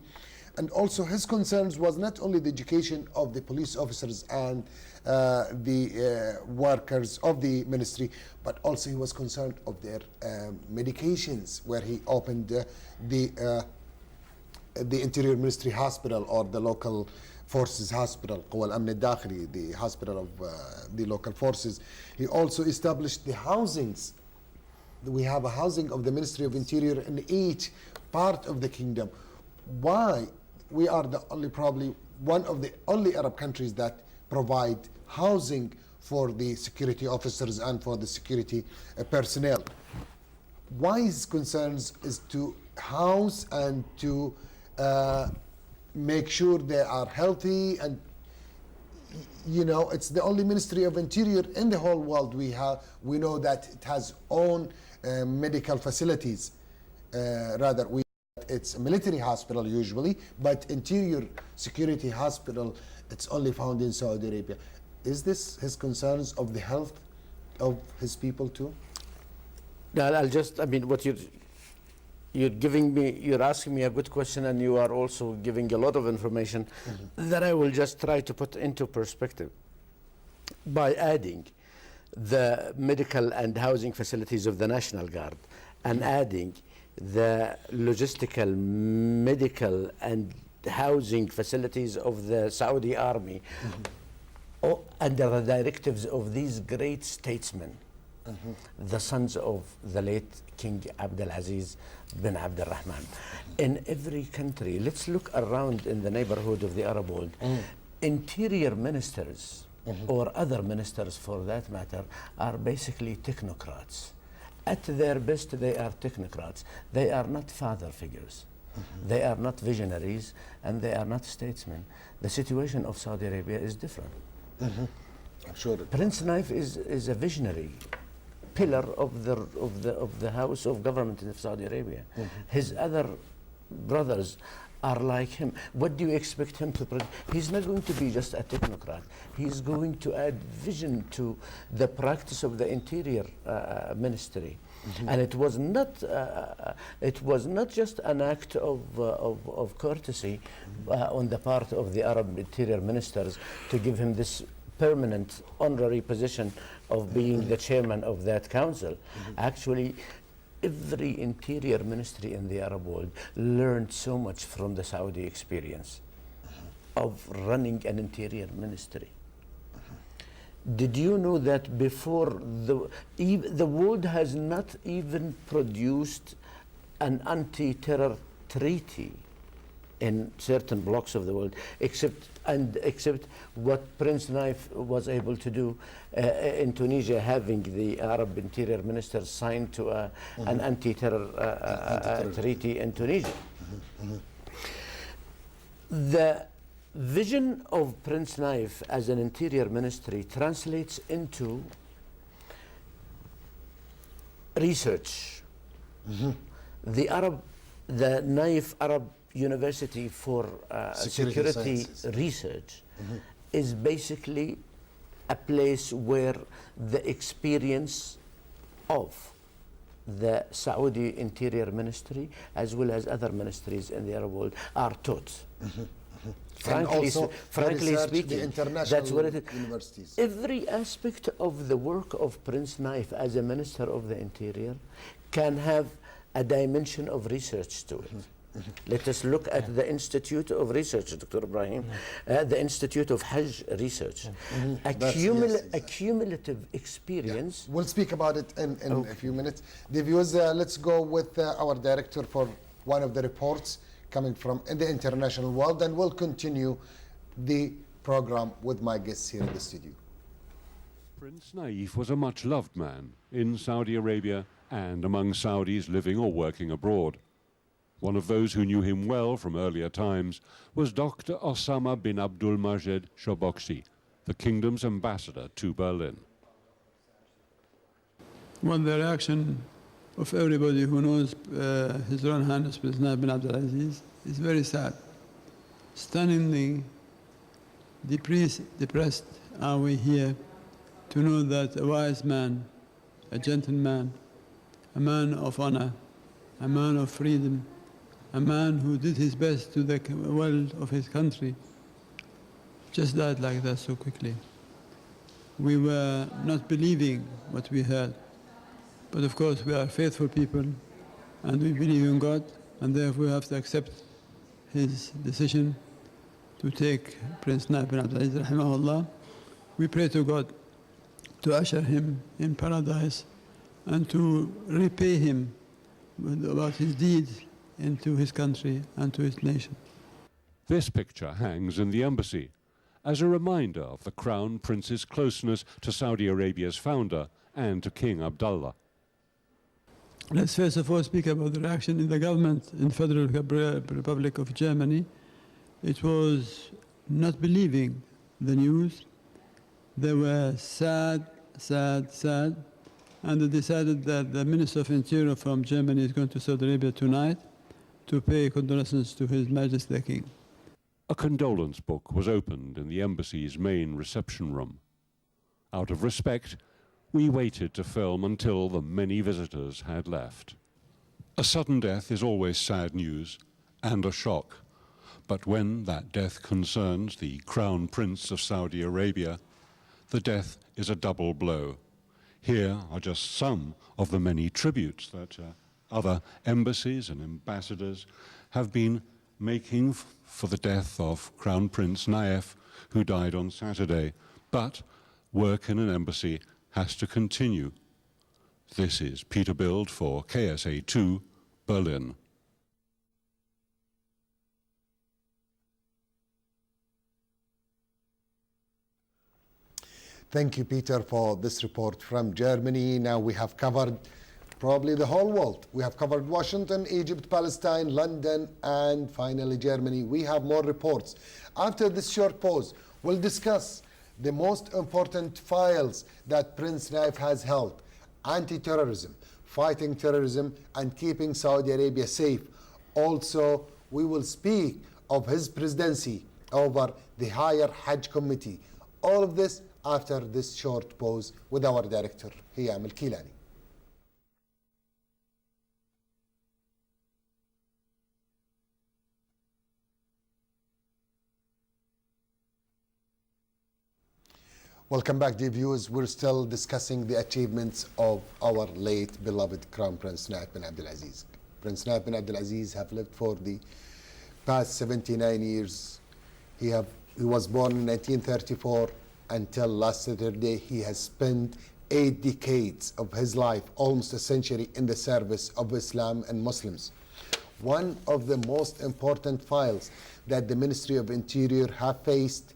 Speaker 1: And also his concerns was not only the education of the police officers and the workers of the ministry, but also he was concerned of their medications, where he opened the Interior Ministry Hospital, or the local forces hospital, قوى الأمن الداخلي, the hospital of the local forces. He also established the housings. We have a housing of the Ministry of Interior in each part of the kingdom. Why? We are the only, probably one of the only Arab countries that provide housing for the security officers and for the security personnel. Why his concerns is to house and to make sure they are healthy, and it's the only Ministry of Interior in the whole world we know that it has own medical facilities. It's a military hospital usually, but Interior Security Hospital, it's only found in Saudi Arabia. Is this his concerns of the health of his people too?
Speaker 3: What you're asking me a good question, and you are also giving a lot of information that I will just try to put into perspective by adding the medical and housing facilities of the National Guard and adding the logistical, medical and housing facilities of the Saudi army under the directives of these great statesmen, the sons of the late King Abdulaziz bin Abdul Rahman. In every country, let's look around in the neighborhood of the Arab world, interior ministers or other ministers for that matter are basically technocrats. At their best, they are technocrats. They are not father figures. They are not visionaries, and they are not statesmen. The situation of Saudi Arabia is different.
Speaker 1: I'm sure.
Speaker 3: Prince Naif is a visionary pillar of the house of government in Saudi Arabia. His other brothers are like him. What do you expect him to produce? He's not going to be just a technocrat. He's going to add vision to the practice of the interior ministry. And it was not just an act of courtesy on the part of the Arab interior ministers to give him this permanent honorary position of being the chairman of that council. Actually, every interior ministry in the Arab world learned so much from the Saudi experience of running an interior ministry. Did you know that before the world has not even produced an anti-terror treaty in certain blocks of the world, except what Prince Naif was able to do in Tunisia, having the Arab interior minister signed to an anti-terror treaty in Tunisia. The vision of Prince Naif as an interior ministry translates into research. The Naif Arab University for Security Research is basically a place where the experience of the Saudi Interior Ministry as well as other ministries in the Arab world are taught. Frankly speaking, that's what it is.
Speaker 1: Universities.
Speaker 3: Every aspect of the work of Prince Naif as a Minister of the Interior can have a dimension of research to it. Let us look at the Institute of Research, Dr. Ibrahim, the Institute of Hajj Research. A cumulative experience.
Speaker 1: We'll speak about it in a few minutes. The viewers, let's go with our director for one of the reports coming from in the international world, and we'll continue the program with my guests here in the studio.
Speaker 6: Prince Naif was a much-loved man in Saudi Arabia and among Saudis living or working abroad. One of those who knew him well from earlier times was Dr. Osama bin Abdul Majid Shobokshi, the kingdom's ambassador to Berlin.
Speaker 22: Well, the reaction of everybody who knows His Royal Highness Prince Naif bin Abdul Aziz is very sad. Stunningly depressed are we here to know that a wise man, a gentleman, a man of honor, a man of freedom, a man who did his best to the well of his country, just died like that so quickly. We were not believing what we heard. But of course we are faithful people and we believe in God, and therefore we have to accept his decision to take Prince Naif bin Abdul Aziz rahimahullah. We pray to God to usher him in paradise and to repay him about his deeds into his country and to his nation.
Speaker 6: This picture hangs in the embassy as a reminder of the Crown Prince's closeness to Saudi Arabia's founder and to King Abdullah.
Speaker 22: Let's first of all speak about the reaction in the government in Federal Republic of Germany. It was not believing the news. They were sad, and they decided that the Minister of Interior from Germany is going to Saudi Arabia tonight to pay condolences to His Majesty the King.
Speaker 6: A condolence book was opened in the embassy's main reception room. Out of respect, we waited to film until the many visitors had left. A sudden death is always sad news and a shock. But when that death concerns the Crown Prince of Saudi Arabia, the death is a double blow. Here are just some of the many tributes that other embassies and ambassadors have been making for the death of Crown Prince Naif, who died on Saturday. But work in an embassy has to continue. This is Peter Bild for KSA2, Berlin.
Speaker 1: Thank you, Peter, for this report from Germany. Now we have covered probably the whole world. We have covered Washington, Egypt, Palestine, London, and finally Germany. We have more reports. After this short pause, we'll discuss the most important files that Prince Naif has held: anti-terrorism, fighting terrorism, and keeping Saudi Arabia safe. Also, we will speak of his presidency over the Higher Hajj Committee. All of this after this short pause with our director, Hiyam Al-Kilani. Welcome back, dear viewers. We're still discussing the achievements of our late beloved Crown Prince Naif bin Abdul Aziz. Prince Naif bin Abdul Aziz have lived for the past 79 years. He was born in 1934. Until last Saturday, he has spent 8 decades of his life, almost a century, in the service of Islam and Muslims. One of the most important files that the Ministry of Interior have faced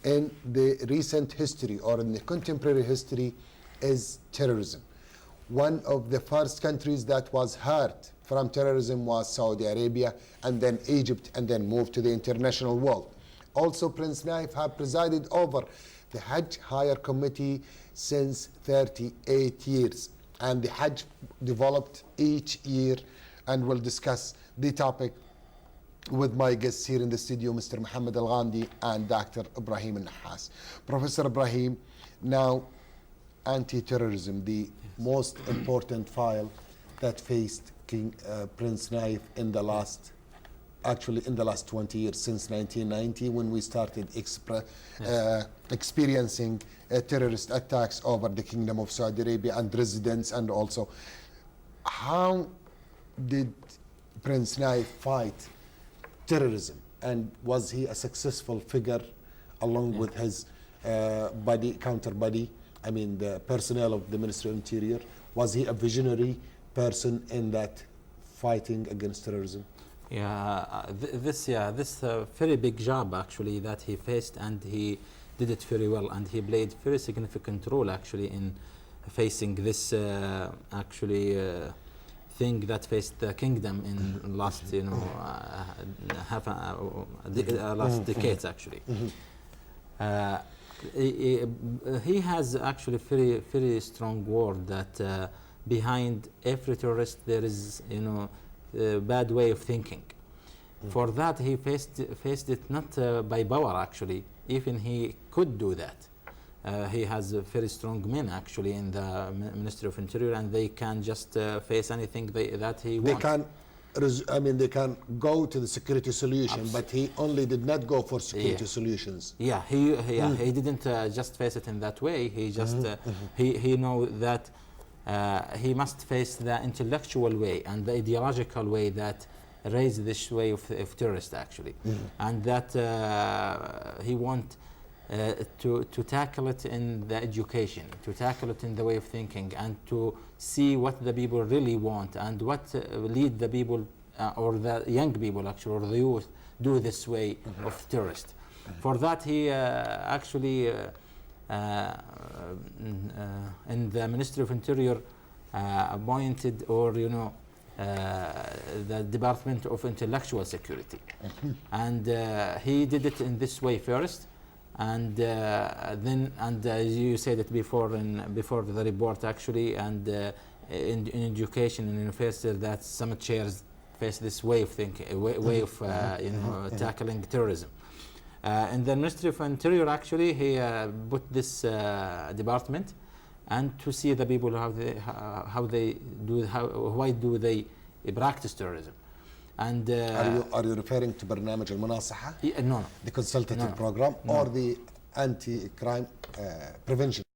Speaker 1: in the recent history or in the contemporary history is terrorism. One of the first countries that was hurt from terrorism was Saudi Arabia, and then Egypt, and then moved to the international world. Also, Prince Naif have presided over the Hajj Higher Committee since 38 years. and the Hajj developed each year, and we'll discuss the topic with my guests here in the studio, Mr. Mohammed Al-Ghamdi and Dr. Ibrahim Al-Nahas. Professor Ibrahim, now anti-terrorism, the most important file that faced Prince Naif in the last 20 years, since 1990, when we started experiencing terrorist attacks over the Kingdom of Saudi Arabia and residents, and also how did Prince Naif fight terrorism, and was he a successful figure along with his counter-body, I mean the personnel of the Ministry of Interior? Was he a visionary person in that fighting against terrorism?
Speaker 2: This very big job actually that he faced, and he did it very well, and he played very significant role actually in facing this thing that faced the kingdom in last last decades actually. He has actually very strong word that behind every terrorist there is a bad way of thinking. For that he faced it not by power actually, even he could do that. He has very strong men actually in the Ministry of Interior, and they can just face anything that he wants.
Speaker 1: They can go to the security solution, but he only did not go for security solutions.
Speaker 2: He didn't just face it in that way. He just he know that he must face the intellectual way and the ideological way that raised this way of terrorist actually, and that he want to tackle it in the education, to tackle it in the way of thinking, and to see what the people really want and what lead the people or the young people actually, or the youth, do this way of terrorist. For that he actually in the Ministry of Interior appointed, or the Department of Intellectual Security, and he did it in this way first. And then, as you said it before the report actually, and in education and university, that some chairs face this way of thinking, way of tackling terrorism. In the Ministry of Interior actually, he put this department, and to see the people why do they practice terrorism. And
Speaker 1: are you referring to برنامج المناصحة?
Speaker 2: No.
Speaker 1: The consultative program, or the anti-crime prevention?